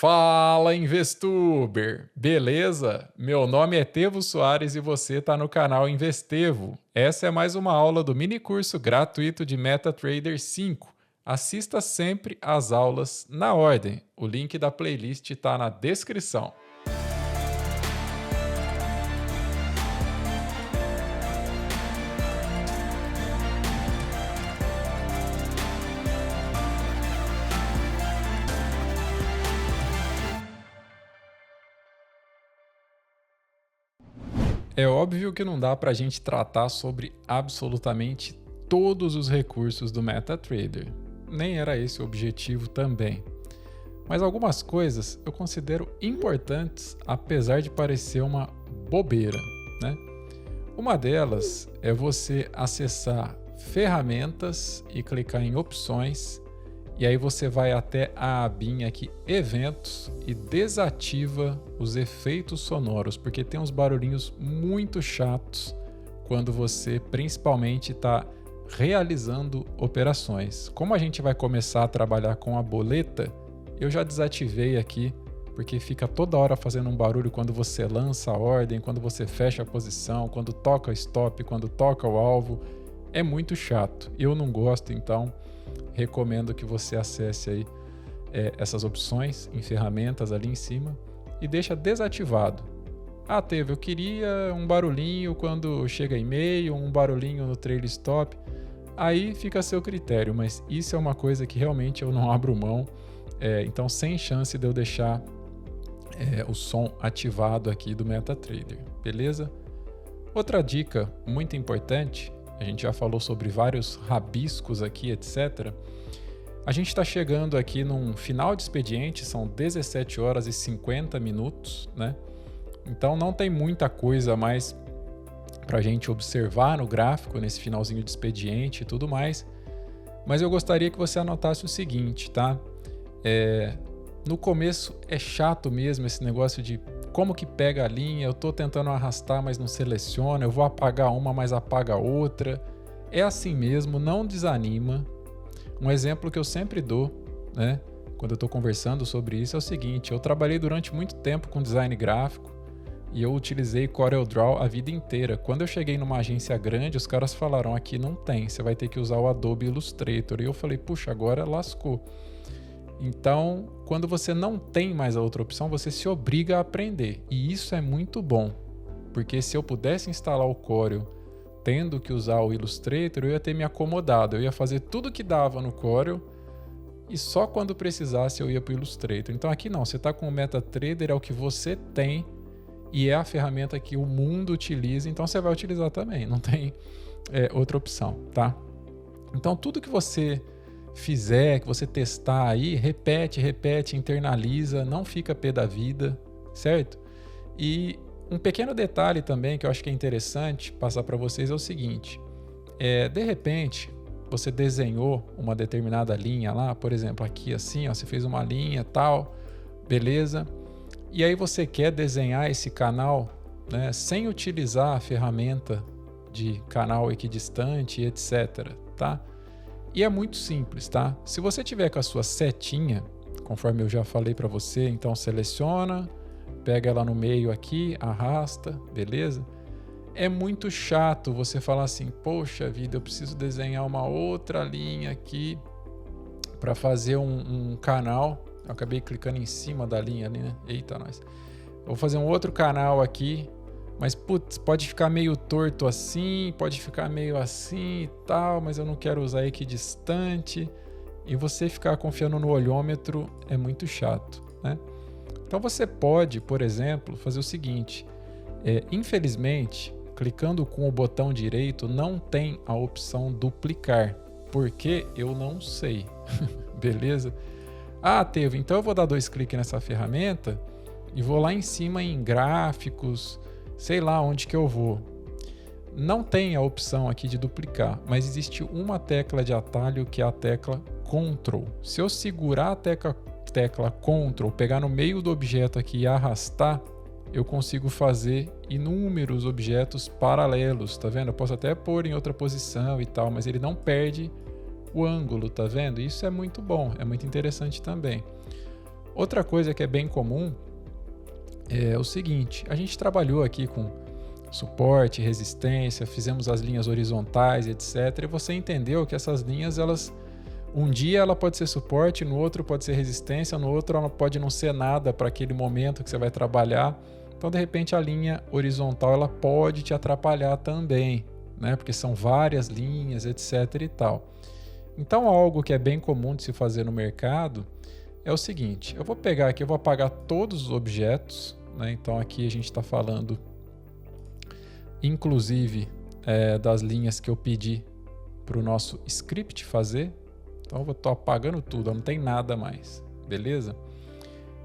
Fala, Investuber! Beleza? Meu nome é Tevo Soares e você está no canal Investevo. Essa é mais uma aula do mini curso gratuito de MetaTrader 5. Assista sempre às aulas na ordem. O link da playlist está na descrição. É óbvio que não dá para a gente tratar sobre absolutamente todos os recursos do MetaTrader. Nem era esse o objetivo também. Mas algumas coisas eu considero importantes, apesar de parecer uma bobeira, né? Uma delas é você acessar ferramentas e clicar em opções, e aí você vai até a abinha aqui eventos e desativa os efeitos sonoros, porque tem uns barulhinhos muito chatos quando você principalmente está realizando operações. Como a gente vai começar a trabalhar com a boleta, eu já desativei aqui, porque fica toda hora fazendo um barulho quando você lança a ordem, quando você fecha a posição, quando toca stop, quando toca o alvo. É muito chato. Eu não gosto, então recomendo que você acesse aí essas opções em ferramentas ali em cima e deixa desativado. Ah, eu queria um barulhinho quando chega e-mail, um barulhinho no trail stop. Aí fica a seu critério, mas isso é uma coisa que realmente eu não abro mão. Então, sem chance de eu deixar o som ativado aqui do MetaTrader, beleza? Outra dica muito importante, a gente já falou sobre vários rabiscos aqui, etc. A gente está chegando aqui num final de expediente, são 17 horas e 50 minutos, né? Então não tem muita coisa mais para a gente observar no gráfico, nesse finalzinho de expediente e tudo mais. Mas eu gostaria que você anotasse o seguinte, tá? No começo é chato mesmo esse negócio de como que pega a linha, eu estou tentando arrastar, mas não seleciona, eu vou apagar uma, mas apaga outra. É assim mesmo, não desanima. Um exemplo que eu sempre dou, né, quando eu estou conversando sobre isso é o seguinte: eu trabalhei durante muito tempo com design gráfico e eu utilizei CorelDRAW a vida inteira. Quando eu cheguei numa agência grande, os caras falaram: aqui não tem, você vai ter que usar o Adobe Illustrator. E eu falei: puxa, agora lascou. Então, quando você não tem mais a outra opção, você se obriga a aprender. E isso é muito bom, porque se eu pudesse instalar o Corel tendo que usar o Illustrator, eu ia ter me acomodado. Eu ia fazer tudo que dava no Corel e só quando precisasse eu ia para o Illustrator. Então aqui não, você está com o MetaTrader, é o que você tem e é a ferramenta que o mundo utiliza, então você vai utilizar também. Não tem outra opção, tá? Então tudo que você fizer, que você testar aí, repete, internaliza, não fica pé da vida, certo? E um pequeno detalhe também que eu acho que é interessante passar para vocês é o seguinte: de repente você desenhou uma determinada linha lá, por exemplo, aqui assim, ó, você fez uma linha tal, beleza? E aí você quer desenhar esse canal, né, sem utilizar a ferramenta de canal equidistante, etc, tá? E é muito simples, tá? Se você tiver com a sua setinha, conforme eu já falei para você, então seleciona, pega ela no meio aqui, arrasta, beleza? É muito chato você falar assim: poxa vida, eu preciso desenhar uma outra linha aqui para fazer um canal. Eu acabei clicando em cima da linha ali, né? Eita, nós. Vou fazer um outro canal aqui, mas putz, pode ficar meio torto assim, pode ficar meio assim e tal, mas eu não quero usar equidistante. E você ficar confiando no olhômetro é muito chato, né? Então você pode, por exemplo, fazer o seguinte: infelizmente, clicando com o botão direito não tem a opção duplicar, porque eu não sei, beleza? Ah, teve, então eu vou dar 2 cliques nessa ferramenta e vou lá em cima em gráficos, sei lá onde que eu vou. Não tem a opção aqui de duplicar, mas existe uma tecla de atalho que é a tecla Ctrl. Se eu segurar a tecla Ctrl, pegar no meio do objeto aqui e arrastar, eu consigo fazer inúmeros objetos paralelos, tá vendo? Eu posso até pôr em outra posição e tal, mas ele não perde o ângulo, tá vendo? Isso é muito bom, é muito interessante também. Outra coisa que é bem comum é o seguinte, a gente trabalhou aqui com suporte, resistência, fizemos as linhas horizontais, etc. E você entendeu que essas linhas, um dia ela pode ser suporte, no outro pode ser resistência, no outro ela pode não ser nada para aquele momento que você vai trabalhar. Então, de repente, a linha horizontal ela pode te atrapalhar também, né? Porque são várias linhas, etc. e tal. Então, algo que é bem comum de se fazer no mercado é o seguinte, eu vou pegar aqui, eu vou apagar todos os objetos, né? Então, aqui a gente está falando, inclusive, das linhas que eu pedi para o nosso script fazer. Então, eu estou apagando tudo, não tem nada mais, beleza?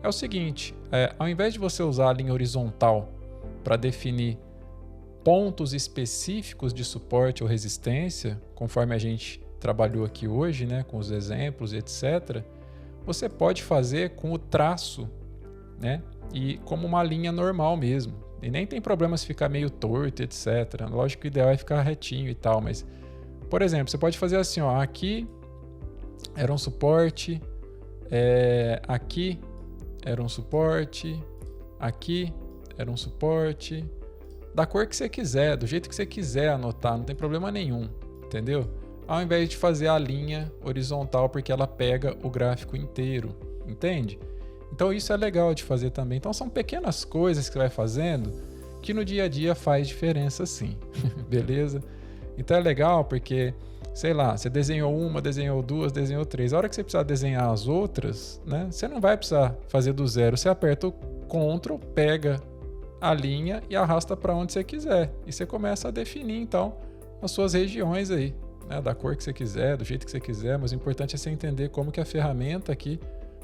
É o seguinte, ao invés de você usar a linha horizontal para definir pontos específicos de suporte ou resistência, conforme a gente trabalhou aqui hoje, né, com os exemplos, etc., você pode fazer com o traço, né, e como uma linha normal mesmo. E nem tem problema se ficar meio torto, etc. Lógico que o ideal é ficar retinho e tal, mas, por exemplo, você pode fazer assim, ó, aqui era um suporte, aqui era um suporte, aqui era um suporte, da cor que você quiser, do jeito que você quiser anotar, não tem problema nenhum, entendeu? Ao invés de fazer a linha horizontal, porque ela pega o gráfico inteiro, entende? Então isso é legal de fazer também. Então são pequenas coisas que você vai fazendo que no dia a dia faz diferença sim, beleza? Então é legal porque, sei lá, você desenhou uma, desenhou duas, desenhou três. A hora que você precisar desenhar as outras, né, você não vai precisar fazer do zero. Você aperta o Ctrl, pega a linha e arrasta para onde você quiser. E você começa a definir, então, as suas regiões aí, né, da cor que você quiser, do jeito que você quiser. Mas o importante é você entender como que a ferramenta aqui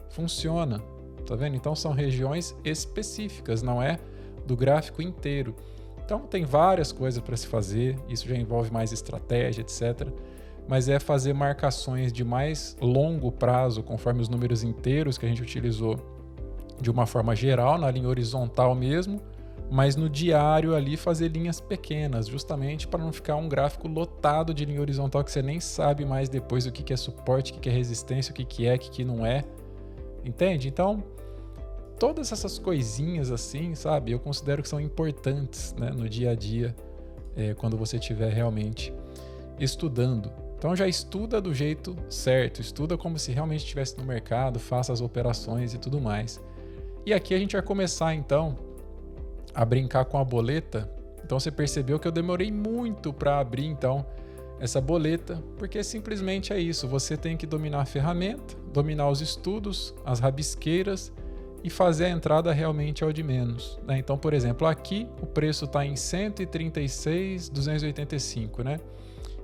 funciona. Tá vendo? Então, são regiões específicas, não é do gráfico inteiro. Então, tem várias coisas para se fazer. Isso já envolve mais estratégia, etc. Mas é fazer marcações de mais longo prazo, conforme os números inteiros que a gente utilizou de uma forma geral, na linha horizontal mesmo, mas no diário ali fazer linhas pequenas, justamente para não ficar um gráfico lotado de linha horizontal que você nem sabe mais depois o que é suporte, o que é resistência, o que é, o que não é. Entende? Então, todas essas coisinhas assim, sabe, eu considero que são importantes, né, no dia a dia, quando você estiver realmente estudando. Então já estuda do jeito certo, estuda como se realmente estivesse no mercado, faça as operações e tudo mais. E aqui a gente vai começar então a brincar com a boleta. Então você percebeu que eu demorei muito para abrir então essa boleta, porque simplesmente é isso, você tem que dominar a ferramenta, dominar os estudos, as rabisqueiras e fazer a entrada realmente ao de menos, né? Então, por exemplo, aqui o preço está em 136,285, né?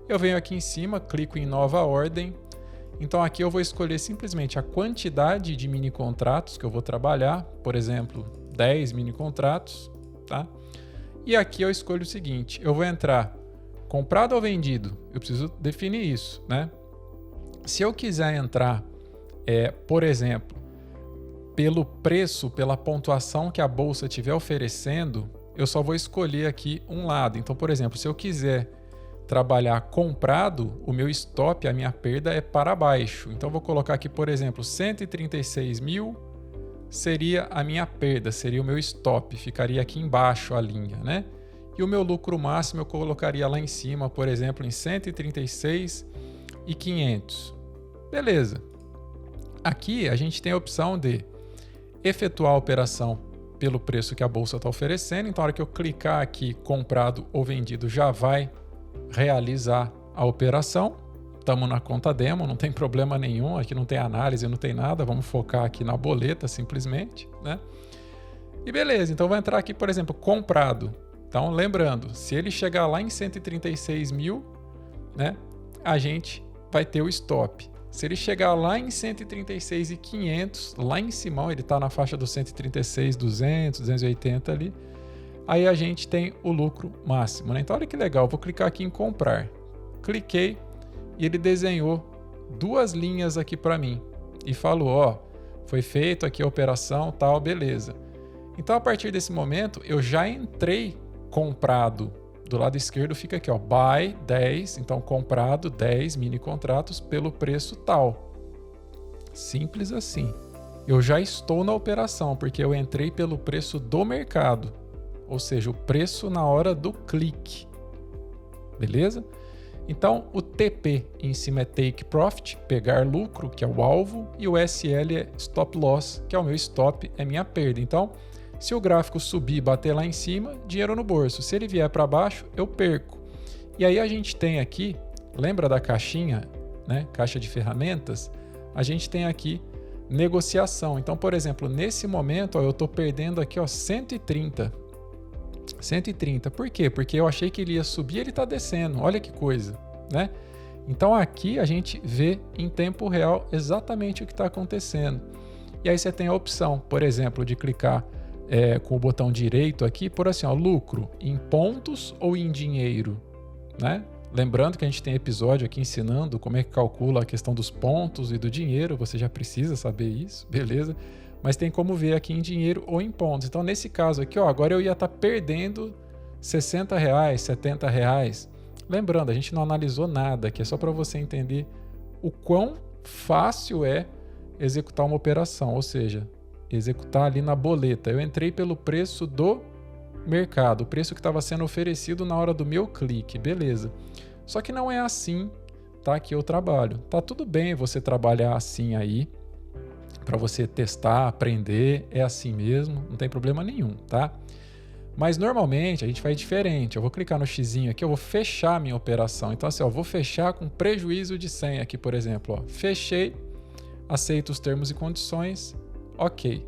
Eu venho aqui em cima, clico em nova ordem. Então aqui eu vou escolher simplesmente a quantidade de mini contratos que eu vou trabalhar, por exemplo, 10 mini contratos, tá? E aqui eu escolho o seguinte, eu vou entrar comprado ou vendido, eu preciso definir isso, né? Se eu quiser entrar, por exemplo, pelo preço, pela pontuação que a bolsa estiver oferecendo, eu só vou escolher aqui um lado. Então, por exemplo, se eu quiser trabalhar comprado, o meu stop, a minha perda é para baixo. Então, vou colocar aqui, por exemplo, 136 mil seria a minha perda, seria o meu stop, ficaria aqui embaixo a linha, né? E o meu lucro máximo eu colocaria lá em cima, por exemplo, em 136.500. Beleza. Aqui a gente tem a opção de efetuar a operação pelo preço que a bolsa está oferecendo. Então, na hora que eu clicar aqui, comprado ou vendido, já vai realizar a operação. Estamos na conta demo, não tem problema nenhum, aqui não tem análise, não tem nada, vamos focar aqui na boleta simplesmente, né? E beleza, então vou entrar aqui, por exemplo, comprado. Então, lembrando, se ele chegar lá em 136 mil, né, a gente vai ter o stop. Se ele chegar lá em 136.500, lá em cima, ele está na faixa dos 136.200, 280 ali, aí a gente tem o lucro máximo, né? Então, olha que legal, vou clicar aqui em comprar. Cliquei e ele desenhou duas linhas aqui para mim e falou, ó, foi feito aqui a operação, tal, beleza. Então, a partir desse momento, eu já entrei comprado. Do lado esquerdo fica aqui, ó, buy 10, então comprado 10 mini contratos pelo preço tal. Simples assim. eu já estou na operação, porque eu entrei pelo preço do mercado, ou seja, o preço na hora do clique. Beleza? Então, o TP em cima é Take Profit, pegar lucro, que é o alvo, e o SL é Stop Loss, que é o meu stop, é minha perda. Então, se o gráfico subir e bater lá em cima, dinheiro no bolso. Se ele vier para baixo, eu perco. E aí a gente tem aqui, lembra da caixinha, né? Caixa de ferramentas? A gente tem aqui negociação. Então, por exemplo, nesse momento, ó, eu estou perdendo aqui, ó, 130. 130. Por quê? Porque eu achei que ele ia subir e ele está descendo. Olha que coisa, né? Então aqui a gente vê em tempo real exatamente o que está acontecendo. E aí você tem a opção, por exemplo, de clicar com o botão direito aqui, por assim, ó, lucro em pontos ou em dinheiro, né? Lembrando que a gente tem episódio aqui ensinando como é que calcula a questão dos pontos e do dinheiro, você já precisa saber isso, beleza? Mas tem como ver aqui em dinheiro ou em pontos. Então, nesse caso aqui, ó, agora eu ia estar perdendo R$60, R$70. Lembrando, a gente não analisou nada, que é só para você entender o quão fácil é executar uma operação, ou seja, executar ali na boleta. Eu entrei pelo preço do mercado, o preço que estava sendo oferecido na hora do meu clique, beleza. Só que não é assim, tá, que eu trabalho. Tá tudo bem você trabalhar assim aí, para você testar, aprender, é assim mesmo, não tem problema nenhum, tá? Mas normalmente a gente faz diferente. Eu vou clicar no xizinho aqui, eu vou fechar a minha operação. Então assim, ó, eu vou fechar com prejuízo de 100 aqui, por exemplo, ó. Fechei, aceito os termos e condições, ok.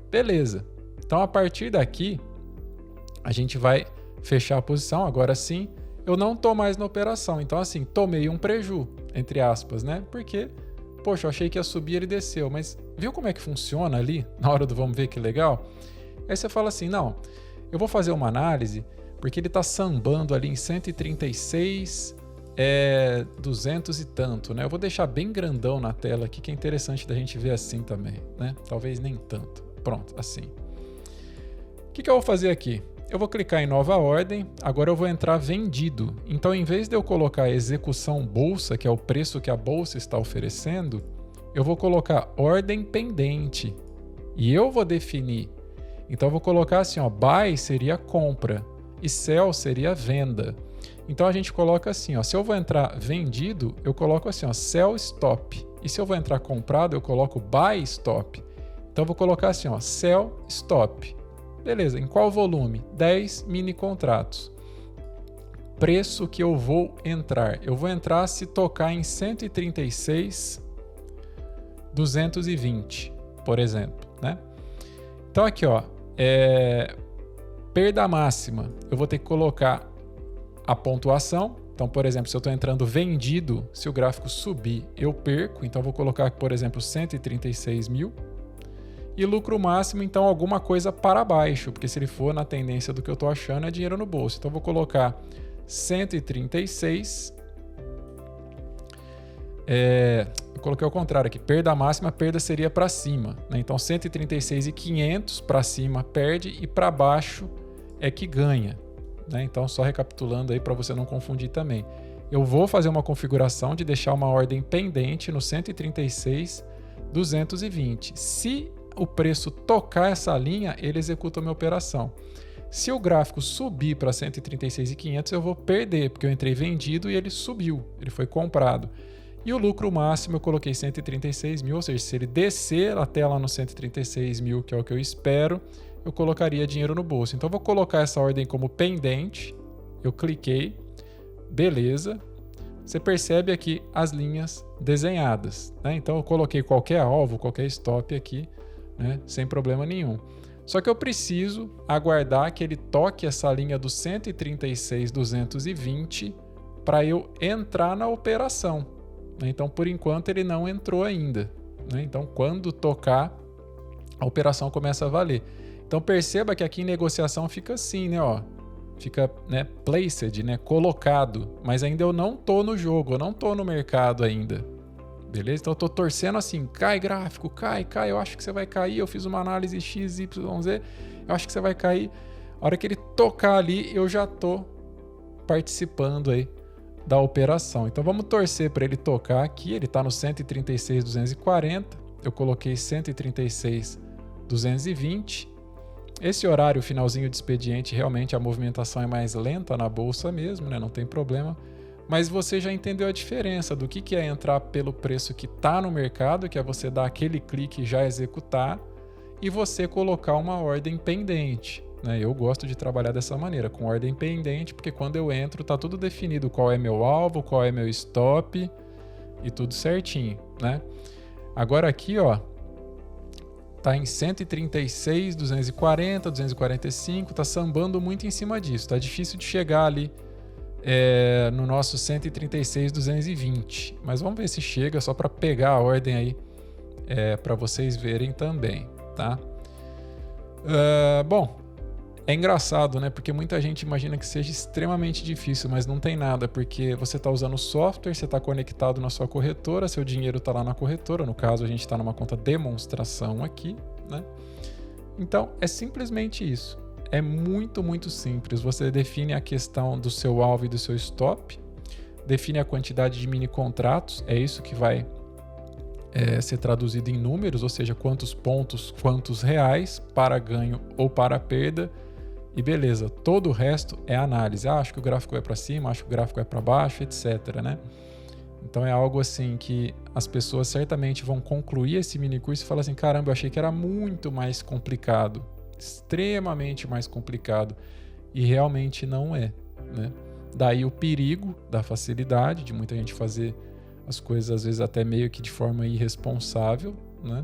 Beleza. Então a partir daqui, a gente vai fechar a posição, agora sim, eu não tô mais na operação. Então assim, tomei um preju, entre aspas, né? Porque poxa, eu achei que ia subir, ele desceu, mas viu como é que funciona ali, na hora do vamos ver que legal? Aí você fala assim, não, eu vou fazer uma análise, porque ele está sambando ali em 136, 200 e tanto, né? Eu vou deixar bem grandão na tela aqui, que é interessante da gente ver assim também, né? Talvez nem tanto. Pronto, assim. O que eu vou fazer aqui? Eu vou clicar em nova ordem, agora eu vou entrar vendido. Então, em vez de eu colocar execução bolsa, que é o preço que a bolsa está oferecendo, eu vou colocar ordem pendente. E eu vou definir. Então, eu vou colocar assim, ó, buy seria compra e sell seria venda. Então, a gente coloca assim, ó, se eu vou entrar vendido, eu coloco assim, ó, sell stop. E se eu vou entrar comprado, eu coloco buy stop. Então, eu vou colocar assim, ó, sell stop. Beleza, em qual volume? 10 mini contratos. Preço que eu vou entrar. Eu vou entrar se tocar em 136,220, por exemplo, né? Então aqui, ó, perda máxima. Eu vou ter que colocar a pontuação. Então, por exemplo, se eu estou entrando vendido, se o gráfico subir, eu perco. Então, eu vou colocar, por exemplo, 136 mil. E lucro máximo, então, alguma coisa para baixo, porque se ele for na tendência do que eu estou achando, é dinheiro no bolso. Então, eu vou colocar 136. Eu coloquei ao contrário aqui. Perda máxima, perda seria para cima, né? Então, 136.500 para cima perde e para baixo é que ganha, né? Então, só recapitulando aí para você não confundir também. Eu vou fazer uma configuração de deixar uma ordem pendente no 136.220. Se o preço tocar essa linha, ele executa a minha operação. Se o gráfico subir para 136.500, eu vou perder, porque eu entrei vendido e ele subiu, ele foi comprado. E o lucro máximo eu coloquei 136 mil, ou seja, se ele descer até lá no 136 mil, que é o que eu espero, eu colocaria dinheiro no bolso. Então eu vou colocar essa ordem como pendente, eu cliquei, beleza. Você percebe aqui as linhas desenhadas, né? Então eu coloquei qualquer alvo, qualquer stop aqui, né? Sem problema nenhum. Só que eu preciso aguardar que ele toque essa linha do 136.220 para eu entrar na operação, né? Então, por enquanto, ele não entrou ainda, né? Então, quando tocar, a operação começa a valer. Então, perceba que aqui em negociação fica assim, né? Ó, fica, né, placed, né, colocado, mas ainda eu não tô no jogo, eu não tô no mercado ainda. Beleza? Então eu tô torcendo assim, cai gráfico, cai, eu acho que você vai cair, eu fiz uma análise X, Y, Z, eu acho que você vai cair. A hora que ele tocar ali, eu já tô participando aí da operação. Então vamos torcer para ele tocar aqui, ele tá no 136.240, eu coloquei 136,220. Esse horário, finalzinho de expediente, realmente a movimentação é mais lenta na bolsa mesmo, né? Não tem problema. Mas você já entendeu a diferença do que é entrar pelo preço que está no mercado, que é você dar aquele clique e já executar, e você colocar uma ordem pendente, né? Eu gosto de trabalhar dessa maneira, com ordem pendente, porque quando eu entro está tudo definido, qual é meu alvo, qual é meu stop e tudo certinho, né? Agora aqui, ó, tá em 136, 240, 245, tá sambando muito em cima disso. Tá difícil de chegar ali no nosso 136, 220. Mas vamos ver se chega, só para pegar a ordem aí para vocês verem também, tá? Bom, é engraçado, né? Porque muita gente imagina que seja extremamente difícil, mas não tem nada, porque você está usando o software, você está conectado na sua corretora, seu dinheiro está lá na corretora, no caso a gente está numa conta demonstração aqui, né? Então é simplesmente isso, é muito, muito simples. Você define a questão do seu alvo e do seu stop, define a quantidade de mini contratos, é isso que vai ser traduzido em números, ou seja, quantos pontos, quantos reais para ganho ou para perda. E beleza, todo o resto é análise. Acho que o gráfico vai para cima, acho que o gráfico vai para baixo, etc, né? Então é algo assim que as pessoas certamente vão concluir esse mini curso e falar assim, caramba, eu achei que era muito mais complicado, extremamente mais complicado, e realmente não é, né? Daí o perigo da facilidade de muita gente fazer as coisas às vezes até meio que de forma irresponsável, né?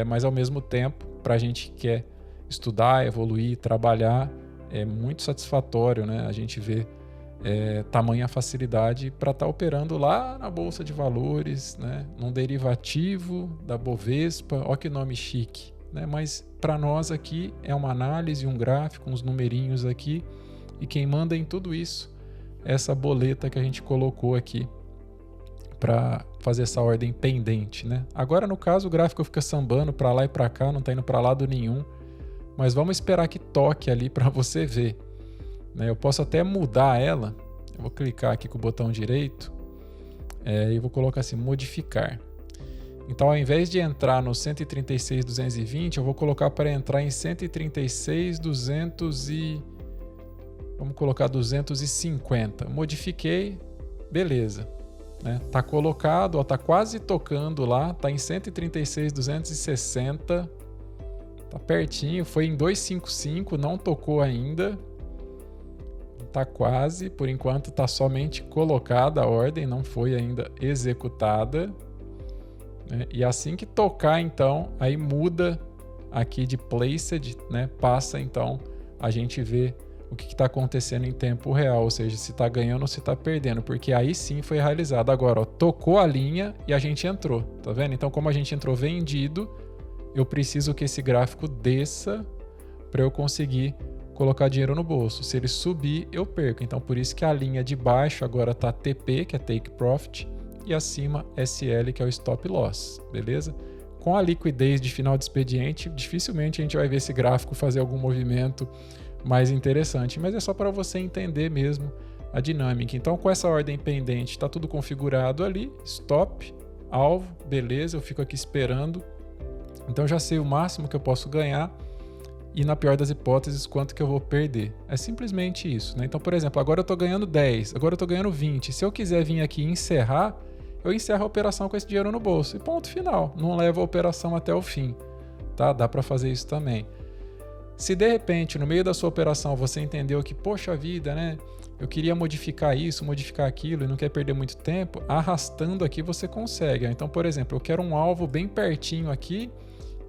Mas ao mesmo tempo, para a gente que quer estudar, evoluir, trabalhar, é muito satisfatório, né? A gente vê tamanha facilidade para estar operando lá na Bolsa de Valores, né? Num derivativo da Bovespa, ó que nome chique, né? Mas para nós aqui é uma análise, um gráfico, uns numerinhos aqui, e quem manda em tudo isso é essa boleta que a gente colocou aqui para fazer essa ordem pendente, né? Agora no caso o gráfico fica sambando para lá e para cá, não está indo para lado nenhum. Mas vamos esperar que toque ali para você ver, né? Eu posso até mudar ela. Eu vou clicar aqui com o botão direito e vou colocar assim, modificar. Então, ao invés de entrar no 136,220, eu vou colocar para entrar em 136,200 e... Vamos colocar 250. Modifiquei, beleza. Né? Tá colocado, ó, tá quase tocando lá, tá em 136,260. Tá pertinho, foi em 255, não tocou ainda. Tá quase, por enquanto tá somente colocada a ordem, não foi ainda executada. Né? E assim que tocar, então, aí muda aqui de placed, né? Passa então a gente vê o que está acontecendo em tempo real, ou seja, se está ganhando ou se está perdendo, porque aí sim foi realizado. Agora, ó, tocou a linha e a gente entrou, tá vendo? Então, como a gente entrou vendido, eu preciso que esse gráfico desça para eu conseguir colocar dinheiro no bolso. Se ele subir, eu perco. Então, por isso que a linha de baixo agora está TP, que é Take Profit, e acima SL, que é o Stop Loss, beleza? Com a liquidez de final de expediente, dificilmente a gente vai ver esse gráfico fazer algum movimento mais interessante, mas é só para você entender mesmo a dinâmica. Então, com essa ordem pendente, está tudo configurado ali, stop, alvo, beleza, eu fico aqui esperando. Então, já sei o máximo que eu posso ganhar e, na pior das hipóteses, quanto que eu vou perder. É simplesmente isso, né? Então, por exemplo, agora eu estou ganhando 10, agora eu estou ganhando 20. Se eu quiser vir aqui e encerrar, eu encerro a operação com esse dinheiro no bolso. E ponto final, não levo a operação até o fim, tá? Dá para fazer isso também. Se de repente, no meio da sua operação, você entendeu que, poxa vida, né? Eu queria modificar isso, modificar aquilo e não quer perder muito tempo, arrastando aqui você consegue. Então, por exemplo, eu quero um alvo bem pertinho aqui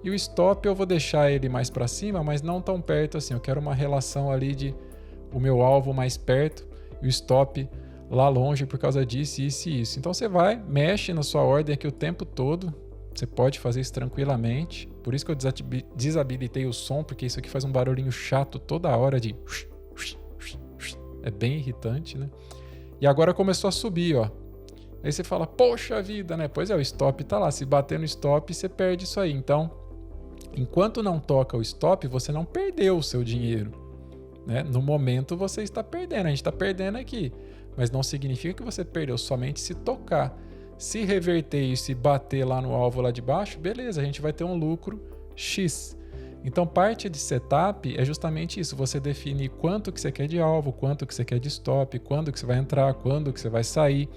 e o stop eu vou deixar ele mais para cima, mas não tão perto assim. Eu quero uma relação ali de o meu alvo mais perto e o stop lá longe por causa disso, isso e isso. Então, você vai, mexe na sua ordem aqui o tempo todo. Você pode fazer isso tranquilamente. Por isso que eu desabilitei o som, porque isso aqui faz um barulhinho chato toda hora de... É bem irritante, né? E agora começou a subir, ó. Aí você fala, poxa vida, né? Pois é, o stop tá lá. Se bater no stop, você perde isso aí. Então, enquanto não toca o stop, você não perdeu o seu dinheiro, né? No momento você está perdendo. A gente está perdendo aqui. Mas não significa que você perdeu somente se tocar. Se reverter isso e bater lá no alvo lá de baixo, beleza, a gente vai ter um lucro X. Então, parte de setup é justamente isso, você definir quanto que você quer de alvo, quanto que você quer de stop, quando que você vai entrar, quando que você vai sair,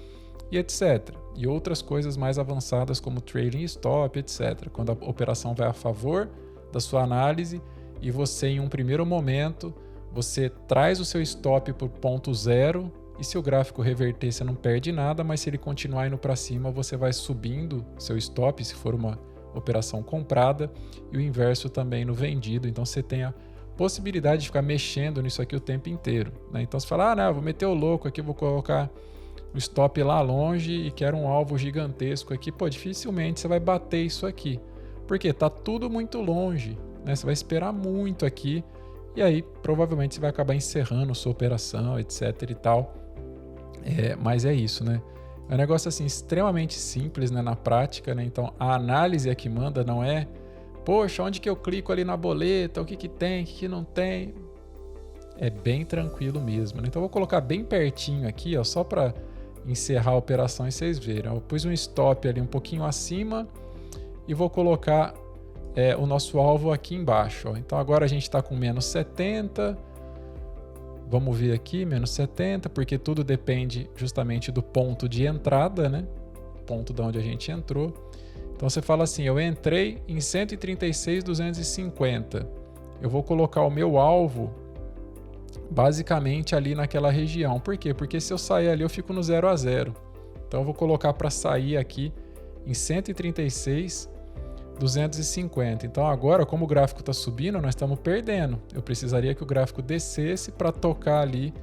e etc. E outras coisas mais avançadas como trailing stop, etc. Quando a operação vai a favor da sua análise e você, em um primeiro momento, você traz o seu stop para o ponto zero e se o gráfico reverter, você não perde nada, mas se ele continuar indo para cima, você vai subindo seu stop, se for uma operação comprada, e o inverso também no vendido. Então você tem a possibilidade de ficar mexendo nisso aqui o tempo inteiro, né? Então você fala, não, vou meter o louco aqui, vou colocar o stop lá longe e quero um alvo gigantesco aqui. Pô, dificilmente você vai bater isso aqui, porque tá tudo muito longe, né? Você vai esperar muito aqui e aí provavelmente você vai acabar encerrando sua operação, etc e tal. Mas é isso, né? É um negócio assim extremamente simples, né, na prática, né? Então a análise é que manda, não é poxa, onde que eu clico ali na boleta, o que que tem, o que que não tem. É bem tranquilo mesmo, né? Então eu vou colocar bem pertinho aqui, ó, só para encerrar a operação e vocês verem. Eu pus um stop ali um pouquinho acima e vou colocar o nosso alvo aqui embaixo, ó. Então agora a gente está com menos 70. Vamos ver aqui, menos 70, porque tudo depende justamente do ponto de entrada, né? Ponto de onde a gente entrou. Então você fala assim, eu entrei em 136,250. Eu vou colocar o meu alvo basicamente ali naquela região. Por quê? Porque se eu sair ali, eu fico no 0 a 0. Então eu vou colocar para sair aqui em 136,250. Então agora, como o gráfico está subindo, nós estamos perdendo. Eu precisaria que o gráfico descesse para tocar ali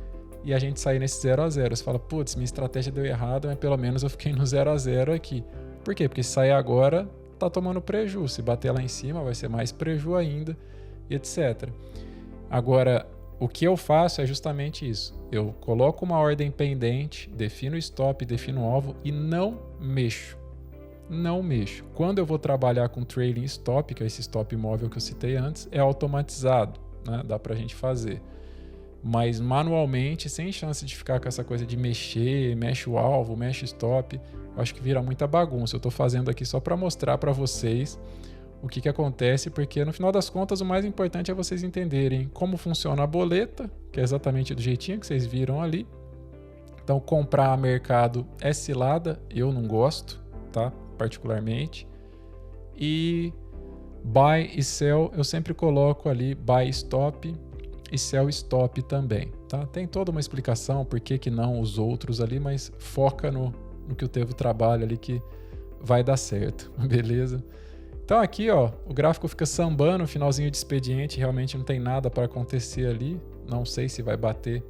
e a gente sair nesse 0 a 0. Você fala, putz, minha estratégia deu errado, mas pelo menos eu fiquei no 0 a 0 aqui. Por quê? Porque se sair agora, tá tomando prejuízo. Se bater lá em cima, vai ser mais prejuízo ainda, etc. Agora, o que eu faço é justamente isso. Eu coloco uma ordem pendente, defino o stop, defino o alvo e não mexo. Não mexo. Quando eu vou trabalhar com trailing stop, que é esse stop móvel que eu citei antes, é automatizado, né? Dá pra gente fazer. Mas manualmente, sem chance de ficar com essa coisa de mexer, mexe o alvo, mexe stop, eu acho que vira muita bagunça. Eu tô fazendo aqui só para mostrar para vocês o que acontece, porque no final das contas o mais importante é vocês entenderem como funciona a boleta, que é exatamente do jeitinho que vocês viram ali. Então comprar a mercado é cilada, eu não gosto, tá? Particularmente. E buy e sell, eu sempre coloco ali buy stop e sell stop também, tá? Tem toda uma explicação por que não os outros ali, mas foca no que o teu trabalho ali que vai dar certo, beleza? Então aqui, ó, o gráfico fica sambando, finalzinho de expediente, realmente não tem nada para acontecer ali, não sei se vai bater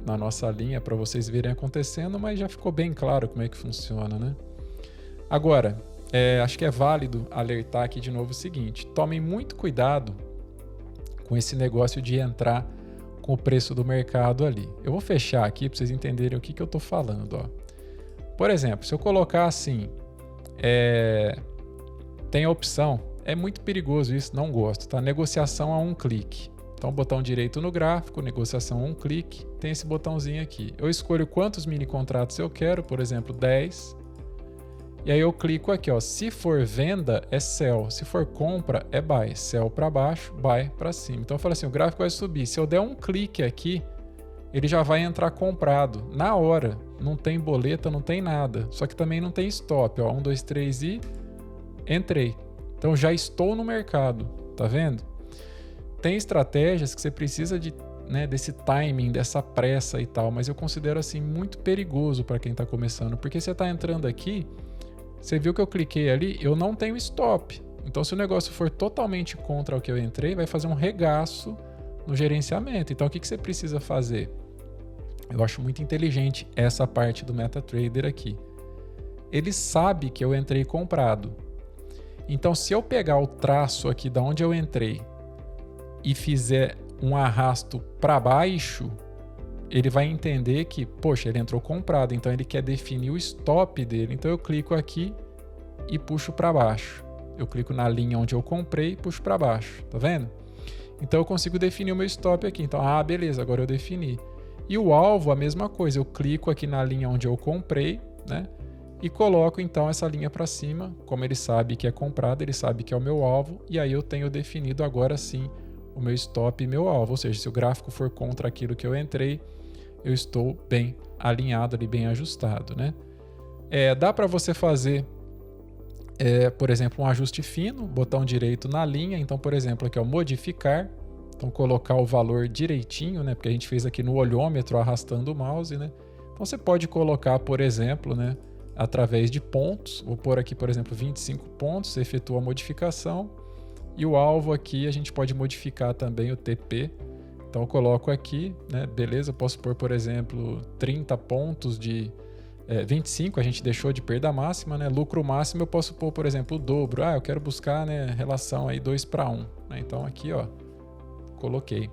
na nossa linha para vocês verem acontecendo, mas já ficou bem claro como é que funciona, né? Agora, acho que é válido alertar aqui de novo o seguinte, tomem muito cuidado com esse negócio de entrar com o preço do mercado ali. Eu vou fechar aqui para vocês entenderem o que eu estou falando, ó. Por exemplo, se eu colocar assim, tem a opção, é muito perigoso isso, não gosto, tá? Negociação a um clique. Então, botão direito no gráfico, negociação a um clique, tem esse botãozinho aqui. Eu escolho quantos mini contratos eu quero, por exemplo, 10. E aí eu clico aqui, ó. Se for venda, é sell. Se for compra, é buy. Sell para baixo, buy para cima. Então eu falo assim, o gráfico vai subir. Se eu der um clique aqui, ele já vai entrar comprado. Na hora. Não tem boleta, não tem nada. Só que também não tem stop, ó. 1, 2, 3 e entrei. Então já estou no mercado. Tá vendo? Tem estratégias que você precisa desse timing, dessa pressa e tal. Mas eu considero assim muito perigoso para quem está começando. Porque você está entrando aqui... Você viu que eu cliquei ali, eu não tenho stop. Então, se o negócio for totalmente contra o que eu entrei, vai fazer um regaço no gerenciamento. Então, o que você precisa fazer? Eu acho muito inteligente essa parte do MetaTrader aqui. Ele sabe que eu entrei comprado. Então, se eu pegar o traço aqui da onde eu entrei e fizer um arrasto para baixo, ele vai entender que, poxa, ele entrou comprado, então ele quer definir o stop dele. Então eu clico aqui e puxo para baixo. Eu clico na linha onde eu comprei e puxo para baixo, tá vendo? Então eu consigo definir o meu stop aqui. Então, beleza, agora eu defini. E o alvo, a mesma coisa. Eu clico aqui na linha onde eu comprei, né? e coloco então essa linha para cima. Como ele sabe que é comprado, ele sabe que é o meu alvo, e aí eu tenho definido agora sim o meu stop e meu alvo, ou seja, se o gráfico for contra aquilo que eu entrei, eu estou bem alinhado ali, bem ajustado, né? Dá para você fazer, por exemplo, um ajuste fino, botão direito na linha. Então, por exemplo, aqui, modificar. Então, colocar o valor direitinho, né? Porque a gente fez aqui no olhômetro arrastando o mouse, né? Então, você pode colocar, por exemplo, né, através de pontos. Vou pôr aqui, por exemplo, 25 pontos, você efetua a modificação. E o alvo aqui, a gente pode modificar também o TP. Então, eu coloco aqui, né? Beleza, eu posso pôr, por exemplo, 30 pontos de 25, a gente deixou de perda máxima, né? Lucro máximo eu posso pôr, por exemplo, o dobro. Eu quero buscar, né, relação aí 2:1. Né? Então aqui, coloquei.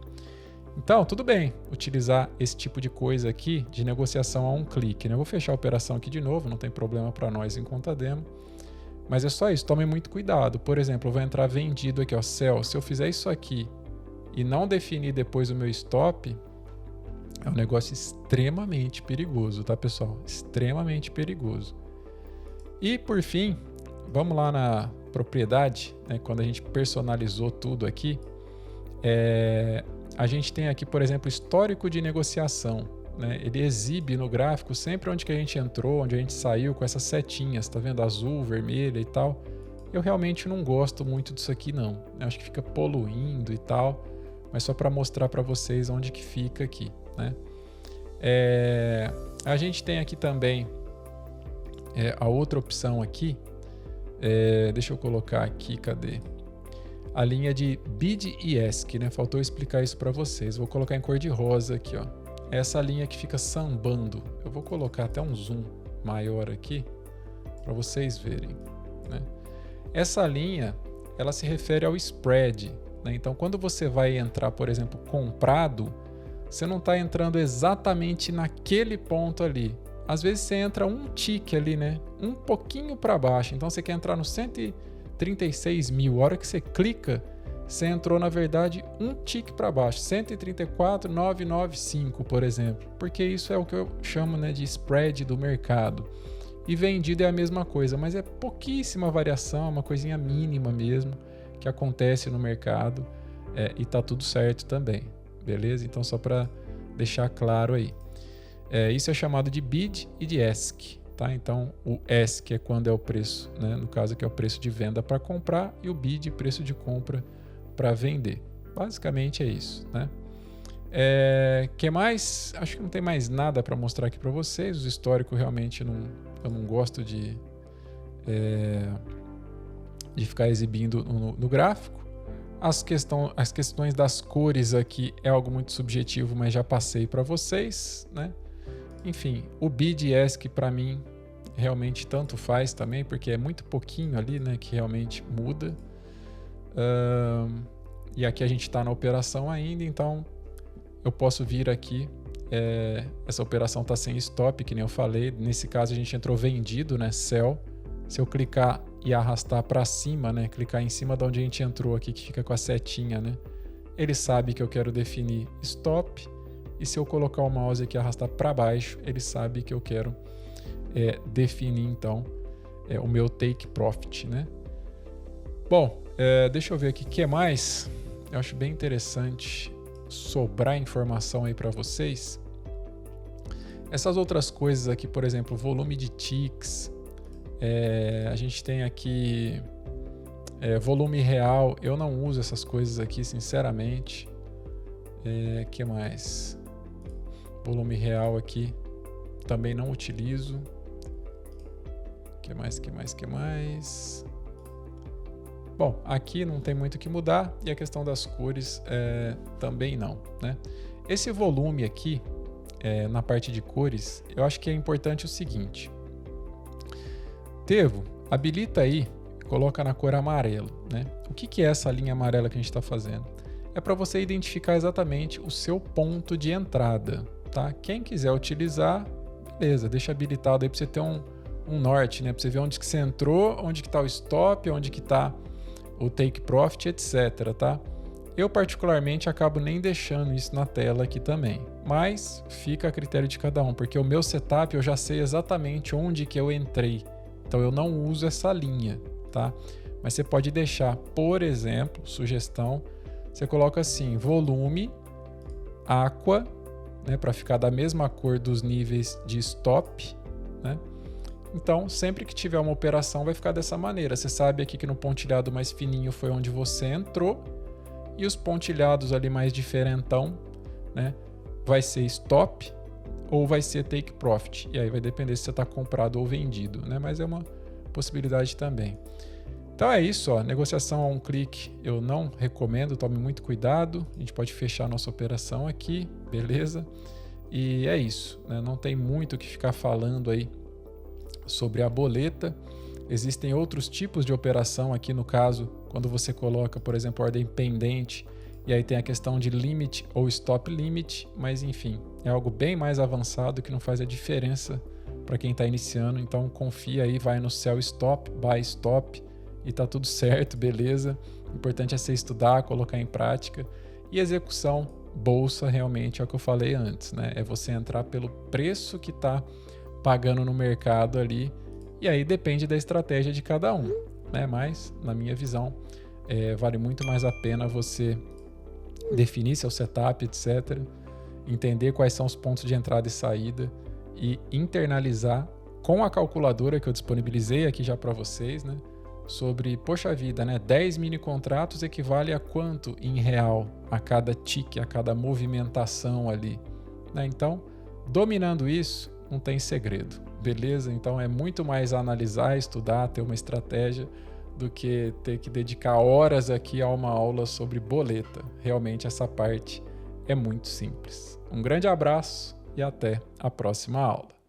Então, tudo bem utilizar esse tipo de coisa aqui de negociação a um clique. Né? Eu vou fechar a operação aqui de novo, não tem problema para nós em conta demo. Mas é só isso, tome muito cuidado. Por exemplo, eu vou entrar vendido aqui, sell. Se eu fizer isso aqui e não definir depois o meu stop, é um negócio extremamente perigoso, tá, pessoal? Extremamente perigoso. E, por fim, vamos lá na propriedade, né? Quando a gente personalizou tudo aqui, a gente tem aqui, por exemplo, histórico de negociação. Né? Ele exibe no gráfico sempre onde que a gente entrou, onde a gente saiu, com essas setinhas, tá vendo? Azul, vermelha e tal. Eu realmente não gosto muito disso aqui, não. Eu acho que fica poluindo e tal, mas só para mostrar para vocês onde que fica aqui. Né? A gente tem aqui também a outra opção aqui, deixa eu colocar aqui, cadê? A linha de bid e ask, né? Faltou explicar isso para vocês. Vou colocar em cor de rosa aqui, essa linha que fica sambando. Eu vou colocar até um zoom maior aqui para vocês verem. Né? Essa linha, ela se refere ao spread. Né? Então, quando você vai entrar, por exemplo, comprado, você não está entrando exatamente naquele ponto ali. Às vezes você entra um tique ali, né? Um pouquinho para baixo. Então você quer entrar no 136 mil. A hora que você clica, você entrou, na verdade, um tique para baixo. 134.995, por exemplo. Porque isso é o que eu chamo, né, de spread do mercado. E vendido é a mesma coisa, mas é pouquíssima variação, uma coisinha mínima mesmo que acontece no mercado e tá tudo certo também. Beleza? Então, só para deixar claro aí. Isso é chamado de bid e de ask. Tá? Então, o ask é quando é o preço, né? No caso aqui é o preço de venda para comprar, e o bid, preço de compra para vender. Basicamente é isso. Né? Que mais? Acho que não tem mais nada para mostrar aqui para vocês. Os históricos realmente eu não gosto de ficar exibindo no gráfico. As questões das cores aqui é algo muito subjetivo, mas já passei para vocês, né? Enfim, o bid e ask para mim realmente tanto faz também, porque é muito pouquinho ali, né, que realmente muda. E aqui a gente está na operação ainda, então eu posso vir aqui. Essa operação está sem stop, que nem eu falei. Nesse caso a gente entrou vendido, né, sell. Se eu clicar e arrastar para cima, né, clicar em cima de onde a gente entrou aqui, que fica com a setinha, né, ele sabe que eu quero definir stop. E se eu colocar o mouse aqui e arrastar para baixo, ele sabe que eu quero definir então o meu take profit, né? Bom, deixa eu ver aqui o que mais. Eu acho bem interessante sobrar informação aí para vocês. Essas outras coisas aqui, por exemplo, volume de ticks. A gente tem aqui volume real. Eu não uso essas coisas aqui, sinceramente. Que mais? Volume real aqui também não utilizo. Que mais? Bom, aqui não tem muito o que mudar, e a questão das cores também não, né? Esse volume aqui, na parte de cores, eu acho que é importante o seguinte. Tevo, habilita aí, coloca na cor amarelo, né? O que é essa linha amarela que a gente está fazendo? É para você identificar exatamente o seu ponto de entrada, tá? Quem quiser utilizar, beleza, deixa habilitado aí para você ter um norte, né? Para você ver onde que você entrou, onde que está o stop, onde que está o take profit, etc, tá? Eu particularmente acabo nem deixando isso na tela aqui também, mas fica a critério de cada um, porque o meu setup eu já sei exatamente onde que eu entrei, então eu não uso essa linha, tá? Mas você pode deixar, por exemplo, sugestão, você coloca assim, volume, aqua, né, para ficar da mesma cor dos níveis de stop, né? Então, sempre que tiver uma operação vai ficar dessa maneira. Você sabe aqui que no pontilhado mais fininho foi onde você entrou, e os pontilhados ali mais diferentão, né, vai ser stop ou vai ser take profit. E aí vai depender se você está comprado ou vendido, né? Mas é uma possibilidade também. Então é isso, ó. Negociação a um clique eu não recomendo, tome muito cuidado. A gente pode fechar a nossa operação aqui, beleza? E é isso, né? Não tem muito o que ficar falando aí sobre a boleta. Existem outros tipos de operação aqui no caso, quando você coloca, por exemplo, ordem pendente, e aí tem a questão de limit ou stop limit, mas enfim, é algo bem mais avançado que não faz a diferença para quem está iniciando, então confia aí, vai no sell stop, buy stop e tá tudo certo, beleza? O importante é você estudar, colocar em prática, e execução, bolsa realmente é o que eu falei antes, né? É você entrar pelo preço que está pagando no mercado ali, e aí depende da estratégia de cada um, né? Mas, na minha visão, vale muito mais a pena você definir seu setup, etc., entender quais são os pontos de entrada e saída e internalizar com a calculadora que eu disponibilizei aqui já para vocês, né? Sobre, poxa vida, né? 10 mini contratos equivale a quanto em real a cada tique, a cada movimentação ali, né? Então, dominando isso, não tem segredo, beleza? Então é muito mais analisar, estudar, ter uma estratégia do que ter que dedicar horas aqui a uma aula sobre boleta. Realmente essa parte é muito simples. Um grande abraço e até a próxima aula.